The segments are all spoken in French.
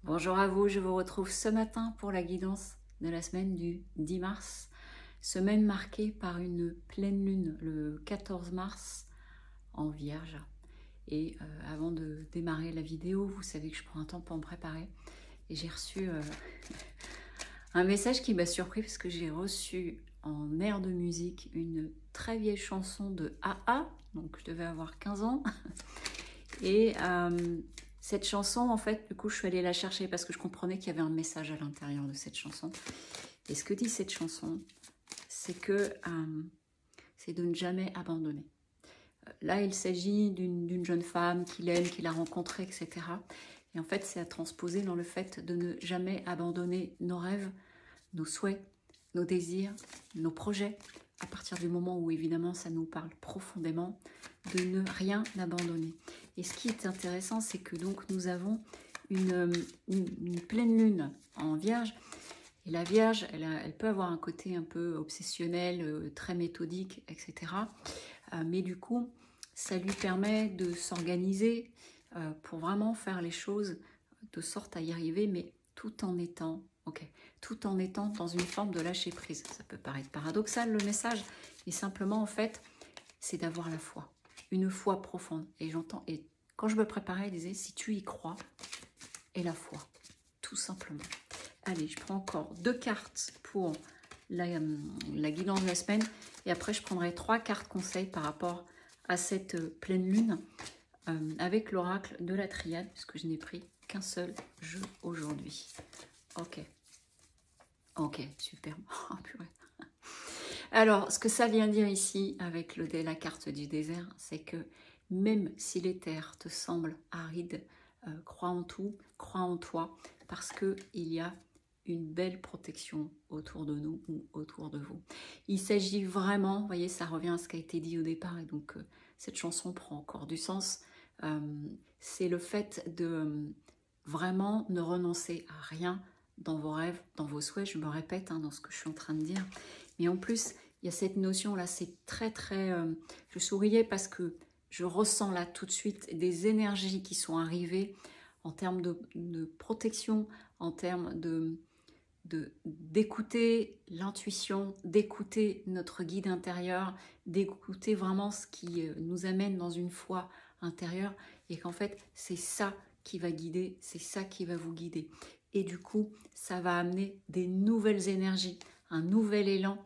Bonjour à vous, je vous retrouve ce matin pour la guidance de la semaine du 10 mars. Semaine marquée par une pleine lune le 14 mars en Vierge. Et avant de démarrer la vidéo, vous savez que je prends un temps pour me préparer. Et j'ai reçu un message qui m'a surpris parce que j'ai reçu en air de musique une très vieille chanson de AA. Donc je devais avoir 15 ans. Et cette chanson, en fait, du coup, je suis allée la chercher parce que je comprenais qu'il y avait un message à l'intérieur de cette chanson. Et ce que dit cette chanson, c'est que c'est de ne jamais abandonner. Là, il s'agit d'une jeune femme qu'il aime, qu'il a rencontrée, etc. Et en fait, c'est à transposer dans le fait de ne jamais abandonner nos rêves, nos souhaits, nos désirs, nos projets, à partir du moment où évidemment ça nous parle profondément, de ne rien abandonner. Et ce qui est intéressant, c'est que donc nous avons une pleine lune en Vierge. Et la Vierge, elle peut avoir un côté un peu obsessionnel, très méthodique, etc. Mais du coup, ça lui permet de s'organiser pour vraiment faire les choses de sorte à y arriver, mais tout en étant, tout en étant dans une forme de lâcher prise. Ça peut paraître paradoxal le message, mais simplement en fait, c'est d'avoir la foi, une foi profonde. Et j'entends, et quand je me préparais, elle disait, si tu y crois, et la foi, tout simplement. Allez, je prends encore 2 cartes pour la guidance de la semaine, et après je prendrai 3 cartes conseils par rapport à cette pleine lune avec l'oracle de la triade, puisque je n'ai pris qu'un seul jeu aujourd'hui. Ok, super. Oh, purée. Alors, ce que ça vient dire ici avec la carte du désert, c'est que même si les terres te semblent arides, crois en tout, crois en toi, parce qu'il y a une belle protection autour de nous ou autour de vous. Il s'agit vraiment, vous voyez, ça revient à ce qui a été dit au départ, et donc cette chanson prend encore du sens. C'est le fait de vraiment ne renoncer à rien dans vos rêves, dans vos souhaits, je me répète dans ce que je suis en train de dire. Mais en plus, il y a cette notion-là, c'est très très... je souriais parce que je ressens là tout de suite des énergies qui sont arrivées en termes de protection, en termes d'écouter l'intuition, d'écouter notre guide intérieur, d'écouter vraiment ce qui nous amène dans une foi intérieure, et qu'en fait, c'est ça qui va guider, c'est ça qui va vous guider. Et du coup, ça va amener des nouvelles énergies, un nouvel élan.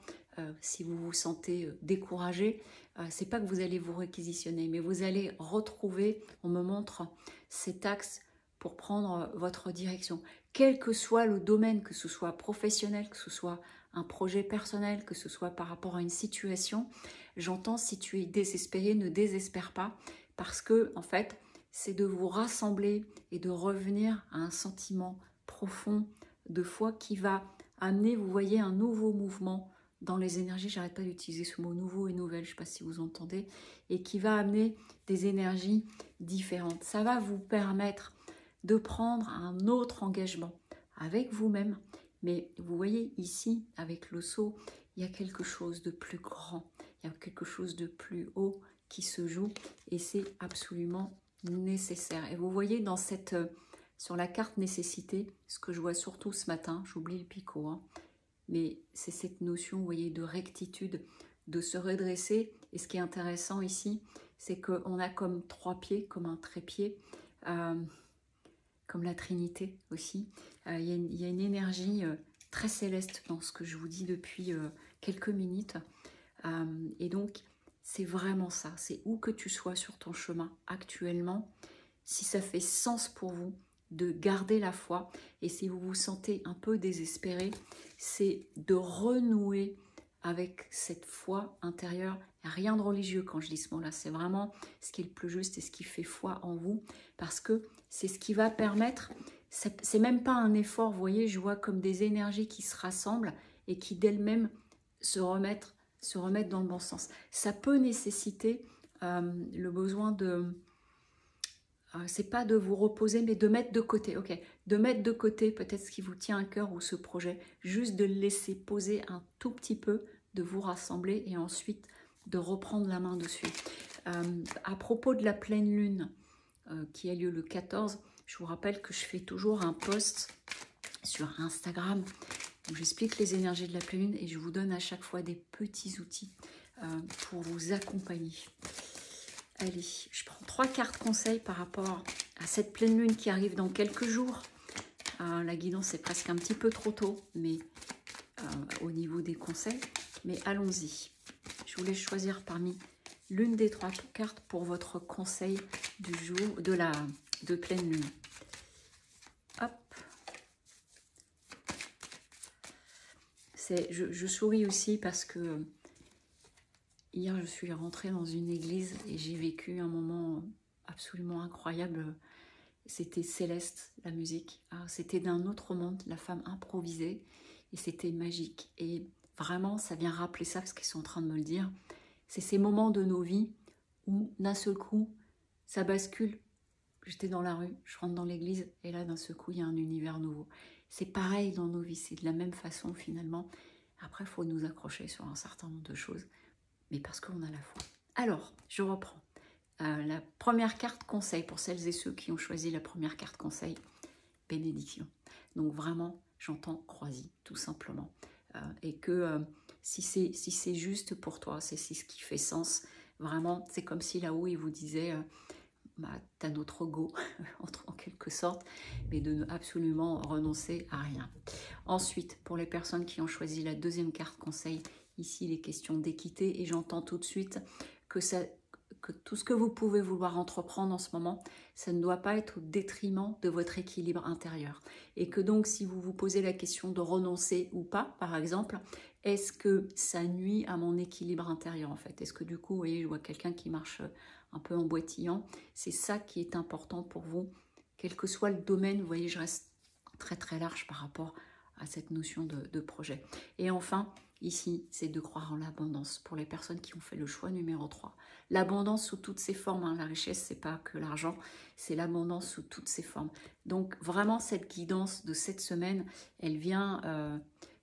Si vous vous sentez découragé, c'est pas que vous allez vous réquisitionner, mais vous allez retrouver, on me montre cet axe pour prendre votre direction. Quel que soit le domaine, que ce soit professionnel, que ce soit un projet personnel, que ce soit par rapport à une situation, j'entends, si tu es désespéré, ne désespère pas, parce que en fait, c'est de vous rassembler et de revenir à un sentiment profond de foi qui va amener, vous voyez, un nouveau mouvement dans les énergies, j'arrête pas d'utiliser ce mot nouveau et nouvelle, je ne sais pas si vous entendez, et qui va amener des énergies différentes. Ça va vous permettre de prendre un autre engagement avec vous-même. Mais vous voyez ici, avec le sceau, il y a quelque chose de plus grand, il y a quelque chose de plus haut qui se joue, et c'est absolument nécessaire. Et vous voyez dans cette, sur la carte nécessité, ce que je vois surtout ce matin, j'oublie le picot, mais c'est cette notion, vous voyez, de rectitude, de se redresser. Et ce qui est intéressant ici, c'est qu'on a comme 3 pieds, comme un trépied, comme la Trinité aussi. Il y a une énergie très céleste dans ce que je vous dis depuis quelques minutes. Et donc, c'est vraiment ça. C'est où que tu sois sur ton chemin actuellement, si ça fait sens pour vous, de garder la foi. Et si vous vous sentez un peu désespéré, c'est de renouer avec cette foi intérieure. Rien de religieux quand je dis ce mot-là, c'est vraiment ce qui est le plus juste et ce qui fait foi en vous, parce que c'est ce qui va permettre, c'est même pas un effort, vous voyez, je vois comme des énergies qui se rassemblent et qui d'elles-mêmes se remettent dans le bon sens. Ça peut nécessiter le besoin de... c'est pas de vous reposer, mais de mettre de côté, de mettre de côté peut-être ce qui vous tient à cœur ou ce projet, juste de le laisser poser un tout petit peu, de vous rassembler et ensuite de reprendre la main dessus. À propos de la pleine lune qui a lieu le 14, je vous rappelle que je fais toujours un post sur Instagram où j'explique les énergies de la pleine lune et je vous donne à chaque fois des petits outils pour vous accompagner. Allez, je prends 3 cartes conseils par rapport à cette pleine lune qui arrive dans quelques jours. La guidance est presque un petit peu trop tôt, mais au niveau des conseils. Mais allons-y. Je vous laisse choisir parmi l'une des 3 cartes pour votre conseil du jour de pleine lune. Hop. Je souris aussi parce que hier je suis rentrée dans une église et j'ai vécu un moment absolument incroyable. C'était céleste, la musique. C'était d'un autre monde, la femme improvisée. Et c'était magique. Et vraiment, ça vient rappeler ça, parce qu'ils sont en train de me le dire. C'est ces moments de nos vies où, d'un seul coup, ça bascule. J'étais dans la rue, je rentre dans l'église, et là, d'un seul coup, il y a un univers nouveau. C'est pareil dans nos vies, c'est de la même façon, finalement. Après, il faut nous accrocher sur un certain nombre de choses, mais parce qu'on a la foi. Alors, je reprends. La première carte conseil pour celles et ceux qui ont choisi la première carte conseil, bénédiction. Donc vraiment, j'entends croisis, tout simplement. Et que si c'est juste pour toi, c'est ce qui fait sens, vraiment, c'est comme si là-haut, il vous disait, t'as notre go, en quelque sorte, mais de ne absolument renoncer à rien. Ensuite, pour les personnes qui ont choisi la deuxième carte conseil, ici, les questions d'équité, et j'entends tout de suite que tout ce que vous pouvez vouloir entreprendre en ce moment, ça ne doit pas être au détriment de votre équilibre intérieur. Et que donc, si vous vous posez la question de renoncer ou pas, par exemple, est-ce que ça nuit à mon équilibre intérieur en fait? Est-ce que du coup, vous voyez, je vois quelqu'un qui marche un peu en boitillant. C'est ça qui est important pour vous, quel que soit le domaine. Vous voyez, je reste très très large par rapport à cette notion de projet. Et enfin, ici, c'est de croire en l'abondance pour les personnes qui ont fait le choix numéro 3. L'abondance sous toutes ses formes, hein. La richesse, c'est pas que l'argent, c'est l'abondance sous toutes ses formes. Donc vraiment, cette guidance de cette semaine, elle vient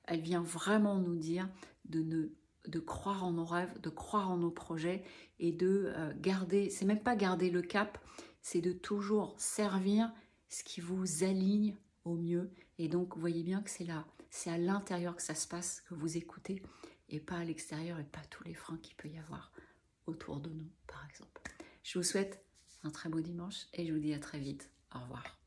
vraiment nous dire de croire en nos rêves, de croire en nos projets et de garder, c'est même pas garder le cap, c'est de toujours servir ce qui vous aligne au mieux. Et donc, vous voyez bien que c'est à l'intérieur que ça se passe, que vous écoutez, et pas à l'extérieur, et pas tous les freins qu'il peut y avoir autour de nous, par exemple. Je vous souhaite un très beau dimanche, et je vous dis à très vite. Au revoir.